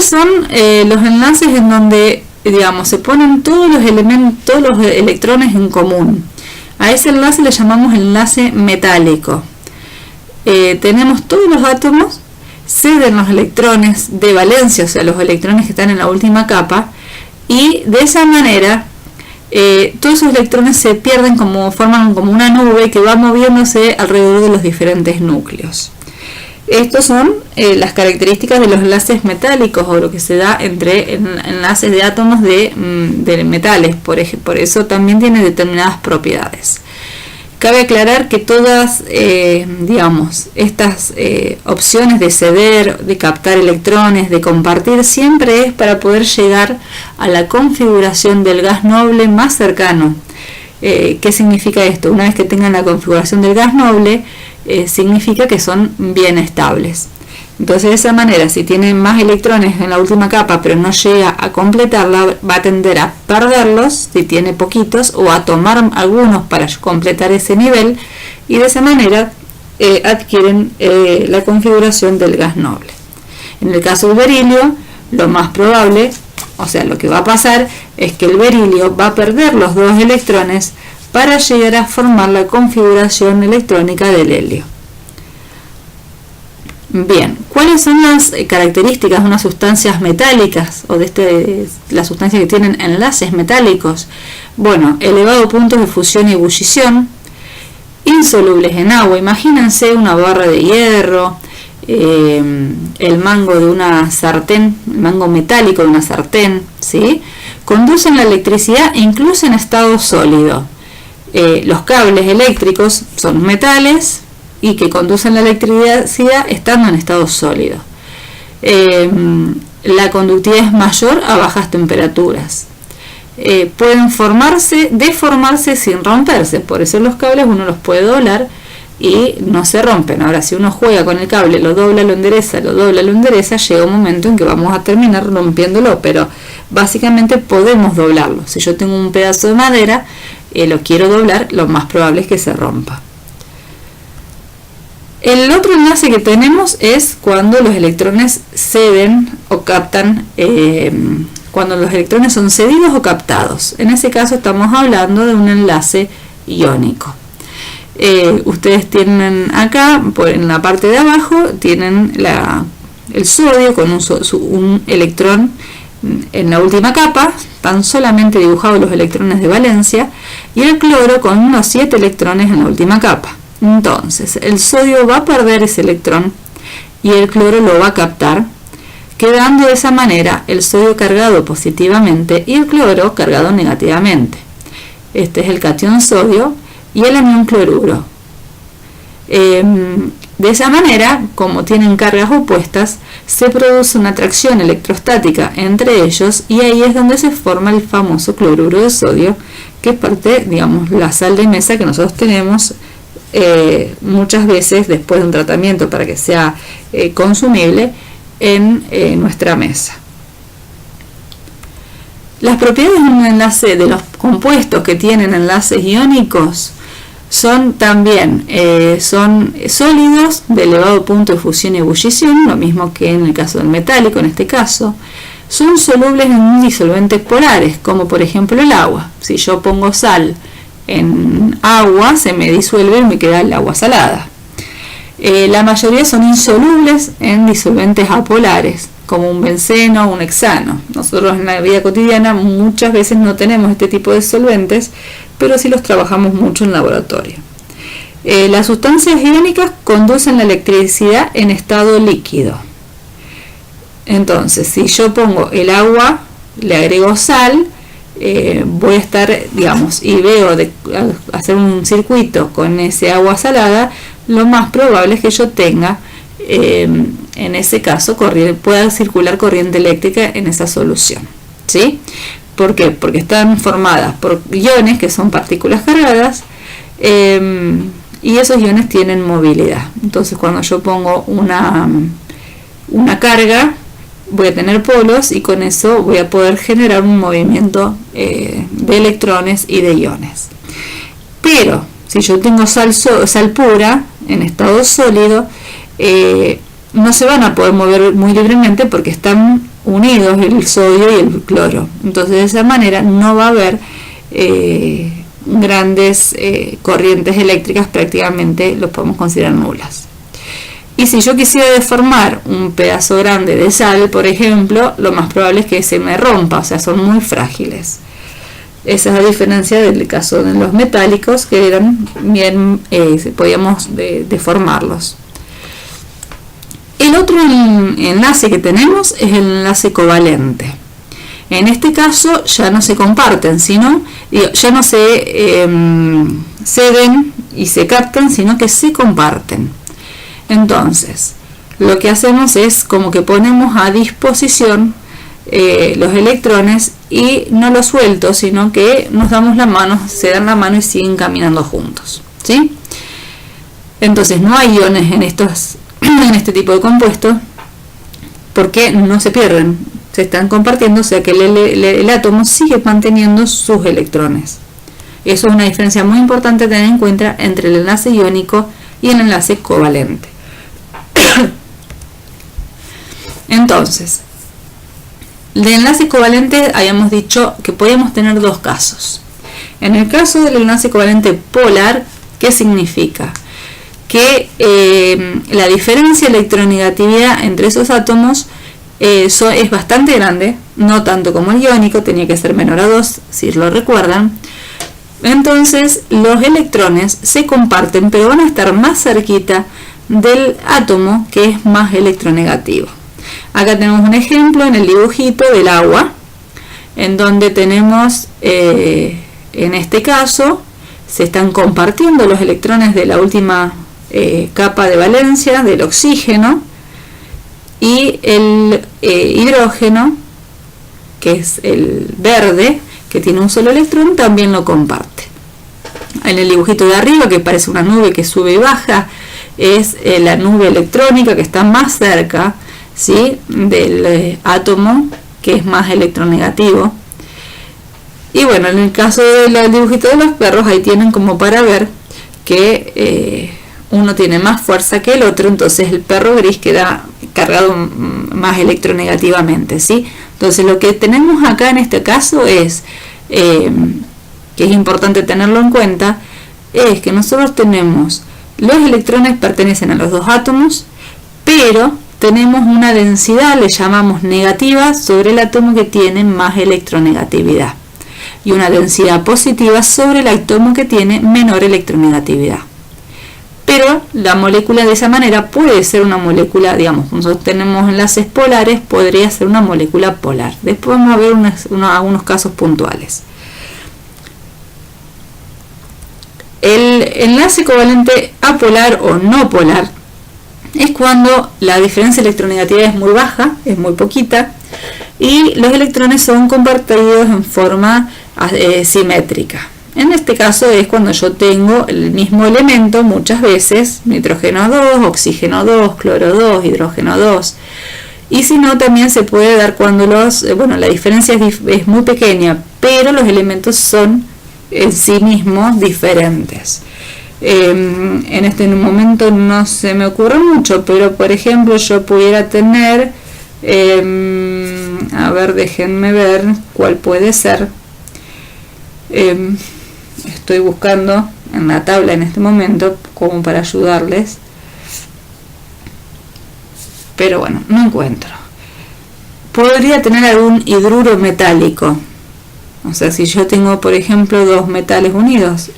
¿Cuáles son los enlaces en donde, digamos, se ponen todos los electrones en común? A ese enlace le llamamos enlace metálico. Tenemos todos los átomos, ceden los electrones de valencia, o sea, los electrones que están en la última capa, y de esa manera todos esos electrones se pierden, forman como una nube que va moviéndose alrededor de los diferentes núcleos. Estos son las características de los enlaces metálicos, o lo que se da entre enlaces de átomos de metales. Por eso también tiene determinadas propiedades. Cabe aclarar que todas, estas opciones de ceder, de captar electrones, de compartir, siempre es para poder llegar a la configuración del gas noble más cercano. ¿Qué significa esto? Una vez que tengan la configuración del gas noble, significa que son bien estables. Entonces, de esa manera, si tiene más electrones en la última capa pero no llega a completarla, va a tender a perderlos si tiene poquitos, o a tomar algunos para completar ese nivel, y de esa manera adquieren la configuración del gas noble. En el caso del berilio, lo más probable, o sea, lo que va a pasar es que el berilio va a perder los dos electrones para llegar a formar la configuración electrónica del helio. Bien, ¿cuáles son las características de unas sustancias metálicas, o de las sustancias que tienen enlaces metálicos? Bueno, elevado puntos de fusión y ebullición, insolubles en agua. Imagínense una barra de hierro, el mango de una sartén, el mango metálico de una sartén, ¿sí? Conducen la electricidad incluso en estado sólido. Los cables eléctricos son metales y que conducen la electricidad estando en estado sólido. La conductividad es mayor a bajas temperaturas. Pueden deformarse sin romperse, por eso los cables uno los puede doblar y no se rompen. Ahora, si uno juega con el cable, lo dobla, lo endereza, llega un momento en que vamos a terminar rompiéndolo, pero básicamente podemos doblarlo. Si yo tengo un pedazo de madera, lo quiero doblar, lo más probable es que se rompa. El otro enlace que tenemos es cuando los electrones ceden o captan, cuando los electrones son cedidos o captados. En ese caso estamos hablando de un enlace iónico. Ustedes tienen acá, en la parte de abajo, tienen el sodio con un electrón en la última capa, están solamente dibujados los electrones de valencia, y el cloro con unos 7 electrones en la última capa. Entonces, el sodio va a perder ese electrón y el cloro lo va a captar, quedando de esa manera el sodio cargado positivamente y el cloro cargado negativamente. Este es el catión sodio y el anión cloruro. De esa manera, como tienen cargas opuestas, se produce una atracción electrostática entre ellos, y ahí es donde se forma el famoso cloruro de sodio, que es parte, digamos, la sal de mesa que nosotros tenemos muchas veces después de un tratamiento para que sea consumible en nuestra mesa. Las propiedades de un enlace, de los compuestos que tienen enlaces iónicos, son también son sólidos de elevado punto de fusión y ebullición, lo mismo que en el caso del metálico. En este caso son solubles en disolventes polares, como por ejemplo el agua. Si yo pongo sal en agua, se me disuelve y me queda el agua salada. La mayoría son insolubles en disolventes apolares, como un benceno o un hexano. Nosotros en la vida cotidiana muchas veces no tenemos este tipo de solventes, pero sí los trabajamos mucho en laboratorio. Las sustancias iónicas conducen la electricidad en estado líquido. Entonces, si yo pongo el agua, le agrego sal, voy a estar, digamos, y veo de hacer un circuito con ese agua salada, lo más probable es que yo tenga, en ese caso, pueda circular corriente eléctrica en esa solución, ¿sí? ¿Por qué? Porque están formadas por iones, que son partículas cargadas, y esos iones tienen movilidad. Entonces, cuando yo pongo una carga, voy a tener polos, y con eso voy a poder generar un movimiento de electrones y de iones. Pero si yo tengo sal pura en estado sólido, no se van a poder mover muy libremente porque están unidos, el sodio y el cloro. Entonces de esa manera no va a haber grandes corrientes eléctricas, prácticamente los podemos considerar nulas. Y si yo quisiera deformar un pedazo grande de sal, por ejemplo, lo más probable es que se me rompa, o sea, son muy frágiles. Esa es la diferencia del caso de los metálicos, que eran bien, podíamos deformarlos. El otro enlace que tenemos es el enlace covalente. En este caso ya no se comparten, sino ya no se ceden y se captan, sino que se comparten. Entonces, lo que hacemos es como que ponemos a disposición los electrones y no los suelto, sino que nos damos la mano, se dan la mano y siguen caminando juntos, ¿sí? Entonces no hay iones en este tipo de compuestos porque no se pierden, se están compartiendo, o sea que el átomo sigue manteniendo sus electrones. Eso es una diferencia muy importante a tener en cuenta entre el enlace iónico y el enlace covalente. Entonces, de enlace covalente habíamos dicho que podíamos tener dos casos. En el caso del enlace covalente polar, ¿qué significa? Que la diferencia de electronegatividad entre esos átomos es bastante grande, no tanto como el iónico, tenía que ser menor a 2, si lo recuerdan. Entonces los electrones se comparten, pero van a estar más cerquita del átomo que es más electronegativo. Acá tenemos un ejemplo en el dibujito del agua, en donde tenemos, en este caso, se están compartiendo los electrones de la última capa de valencia del oxígeno, y el hidrógeno, que es el verde, que tiene un solo electrón, también lo comparte. En el dibujito de arriba, que parece una nube que sube y baja, es la nube electrónica que está más cerca, ¿sí?, del átomo, que es más electronegativo. Y bueno, en el caso del dibujito de los perros, ahí tienen como para ver que uno tiene más fuerza que el otro, entonces el perro gris queda cargado más electronegativamente, ¿sí? Entonces lo que tenemos acá en este caso es, que es importante tenerlo en cuenta, es que nosotros tenemos, los electrones pertenecen a los dos átomos, pero tenemos una densidad, le llamamos negativa, sobre el átomo que tiene más electronegatividad, y una densidad positiva sobre el átomo que tiene menor electronegatividad. Pero la molécula de esa manera puede ser una molécula, digamos, nosotros tenemos enlaces polares, podría ser una molécula polar. Después vamos a ver algunos casos puntuales. El enlace covalente apolar o no polar es cuando la diferencia de electronegatividad es muy baja, es muy poquita, y los electrones son compartidos en forma simétrica. En este caso es cuando yo tengo el mismo elemento muchas veces, nitrógeno 2, oxígeno 2, cloro 2, hidrógeno 2. Y si no, también se puede dar cuando la diferencia es muy pequeña, pero los elementos son en sí mismos diferentes. En este momento no se me ocurre mucho, pero por ejemplo yo pudiera tener, a ver, déjenme ver cuál puede ser. Estoy buscando en la tabla en este momento como para ayudarles, pero bueno, no encuentro. Podría tener algún hidruro metálico, o sea, si yo tengo por ejemplo dos metales unidos,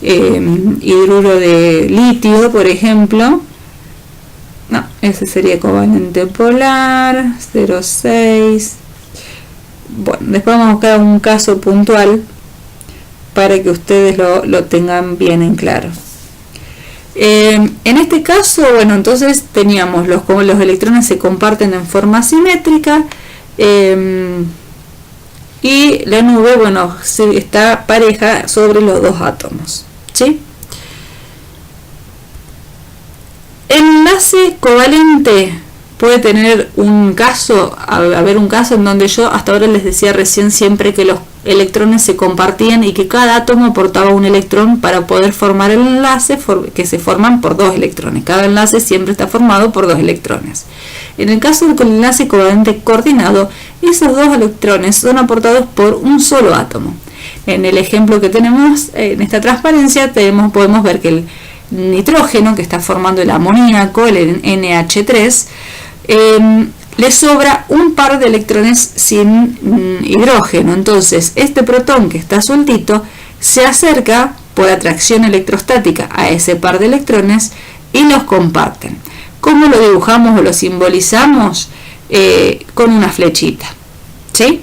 hidruro de litio por ejemplo, no, ese sería covalente polar 0,6. Bueno, después vamos a buscar un caso puntual para que ustedes lo tengan bien en claro. En este caso, bueno, entonces teníamos como los electrones se comparten en forma simétrica, y la nube, bueno, está pareja sobre los dos átomos, ¿sí? El enlace covalente puede tener un caso, haber un caso en donde yo hasta ahora les decía recién siempre que los electrones se compartían y que cada átomo aportaba un electrón para poder formar el enlace, que se forman por dos electrones. Cada enlace siempre está formado por dos electrones. En el caso del enlace covalente coordinado, esos dos electrones son aportados por un solo átomo. En el ejemplo que tenemos en esta transparencia podemos ver que el nitrógeno, que está formando el amoníaco, el NH3, le sobra un par de electrones sin hidrógeno. Entonces este protón que está sueltito se acerca por atracción electrostática a ese par de electrones y los comparten. ¿Cómo lo dibujamos o lo simbolizamos? Con una flechita, ¿sí?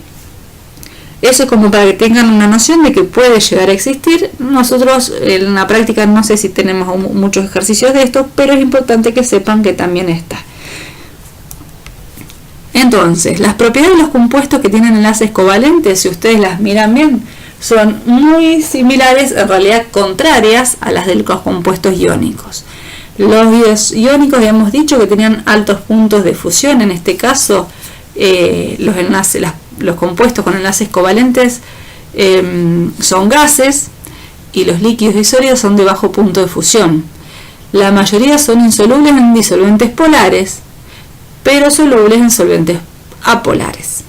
Eso es como para que tengan una noción de que puede llegar a existir. Nosotros en la práctica no sé si tenemos muchos ejercicios de esto, pero es importante que sepan que también está. Entonces, las propiedades de los compuestos que tienen enlaces covalentes, si ustedes las miran bien, son muy similares, en realidad contrarias a las de los compuestos iónicos. Los iónicos ya hemos dicho que tenían altos puntos de fusión. En este caso, los compuestos con enlaces covalentes son gases y los líquidos y sólidos son de bajo punto de fusión. La mayoría son insolubles en disolventes polares, pero solubles en solventes apolares.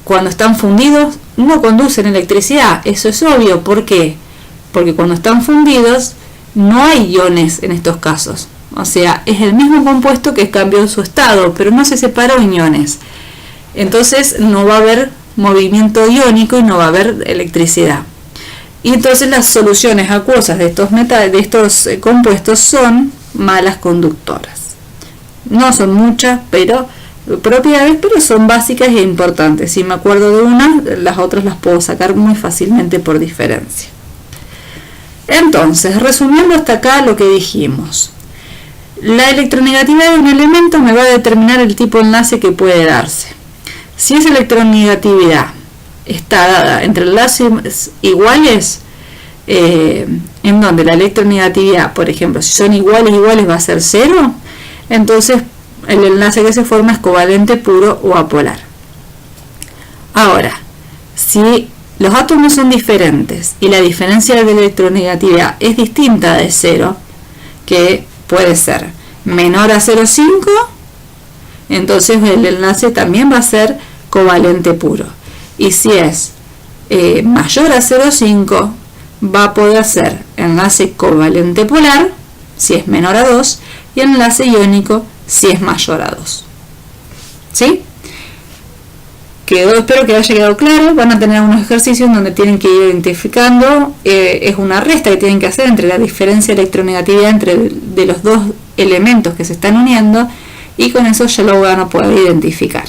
Cuando están fundidos no conducen electricidad, eso es obvio. ¿Por qué? Porque cuando están fundidos no hay iones en estos casos. O sea, es el mismo compuesto que cambió su estado, pero no se separó en iones. Entonces no va a haber movimiento iónico y no va a haber electricidad. Y entonces las soluciones acuosas de estos compuestos son malas conductoras. No son muchas, propiedades, pero son básicas e importantes. Si me acuerdo de una, las otras las puedo sacar muy fácilmente por diferencia. Entonces, resumiendo hasta acá lo que dijimos. La electronegatividad de un elemento me va a determinar el tipo de enlace que puede darse. Si esa electronegatividad está dada entre enlaces iguales, en donde la electronegatividad, por ejemplo, si son iguales va a ser 0, entonces el enlace que se forma es covalente puro o apolar. Ahora, si los átomos son diferentes y la diferencia de electronegatividad es distinta de 0, que puede ser menor a 0,5, entonces el enlace también va a ser covalente puro. Y si es mayor a 0,5, va a poder ser enlace covalente polar, si es menor a 2, y enlace iónico, si es mayor a 2. ¿Sí? Espero que haya quedado claro. Van a tener unos ejercicios donde tienen que ir identificando, es una resta que tienen que hacer entre la diferencia de electronegatividad de los dos elementos que se están uniendo, y con eso ya lo van a poder identificar.